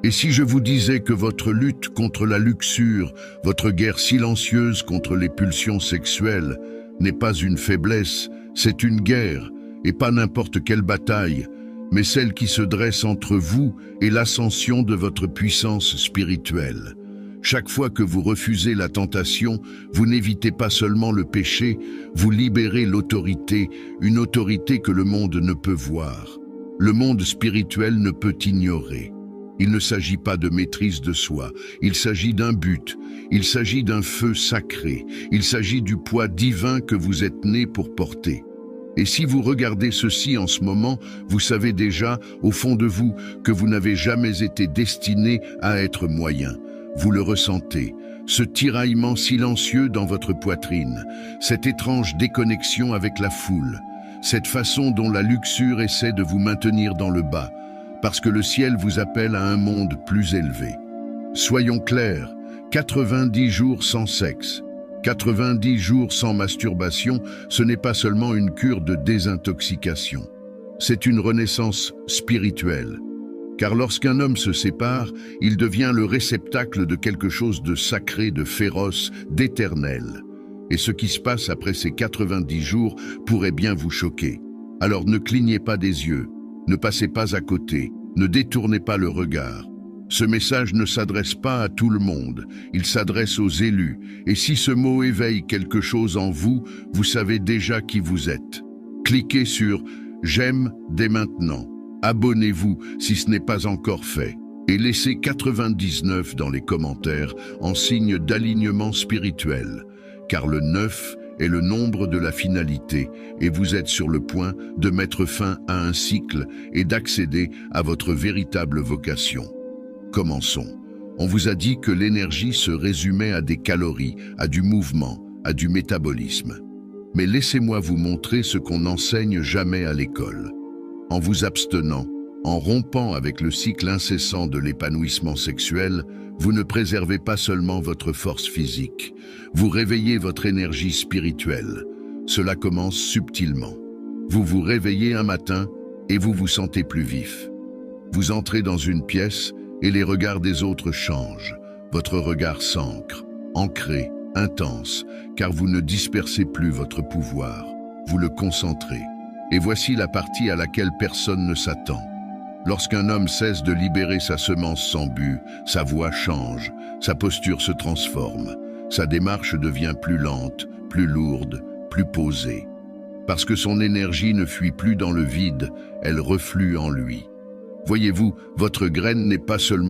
Et si je vous disais que votre lutte contre la luxure, votre guerre silencieuse contre les pulsions sexuelles, n'est pas une faiblesse, c'est une guerre, et pas n'importe quelle bataille, mais celle qui se dresse entre vous et l'ascension de votre puissance spirituelle. Chaque fois que vous refusez la tentation, vous n'évitez pas seulement le péché, vous libérez l'autorité, une autorité que le monde ne peut voir. Le monde spirituel ne peut ignorer. Il ne s'agit pas de maîtrise de soi, il s'agit d'un but, il s'agit d'un feu sacré, il s'agit du poids divin que vous êtes né pour porter. Et si vous regardez ceci en ce moment, vous savez déjà, au fond de vous, que vous n'avez jamais été destiné à être moyen. Vous le ressentez, ce tiraillement silencieux dans votre poitrine, cette étrange déconnexion avec la foule, cette façon dont la luxure essaie de vous maintenir dans le bas, parce que le ciel vous appelle à un monde plus élevé. Soyons clairs, 90 jours sans sexe, 90 jours sans masturbation, ce n'est pas seulement une cure de désintoxication. C'est une renaissance spirituelle. Car lorsqu'un homme se sépare, il devient le réceptacle de quelque chose de sacré, de féroce, d'éternel. Et ce qui se passe après ces 90 jours pourrait bien vous choquer. Alors ne clignez pas des yeux. Ne passez pas à côté, ne détournez pas le regard. Ce message ne s'adresse pas à tout le monde, il s'adresse aux élus. Et si ce mot éveille quelque chose en vous, vous savez déjà qui vous êtes. Cliquez sur « J'aime » dès maintenant. Abonnez-vous si ce n'est pas encore fait. Et laissez 99 dans les commentaires en signe d'alignement spirituel. Car le 9 est le nombre de la finalité et vous êtes sur le point de mettre fin à un cycle et d'accéder à votre véritable vocation. Commençons. On vous a dit que l'énergie se résumait à des calories, à du mouvement, à du métabolisme. Mais laissez-moi vous montrer ce qu'on n'enseigne jamais à l'école. En vous abstenant, en rompant avec le cycle incessant de l'épanouissement sexuel, vous ne préservez pas seulement votre force physique, vous réveillez votre énergie spirituelle. Cela commence subtilement. Vous vous réveillez un matin et vous vous sentez plus vif. Vous entrez dans une pièce et les regards des autres changent. Votre regard s'ancre, ancré, intense, car vous ne dispersez plus votre pouvoir, vous le concentrez. Et voici la partie à laquelle personne ne s'attend. Lorsqu'un homme cesse de libérer sa semence sans but, sa voix change, sa posture se transforme, sa démarche devient plus lente, plus lourde, plus posée. Parce que son énergie ne fuit plus dans le vide, elle reflue en lui. Voyez-vous, votre graine n'est pas seulement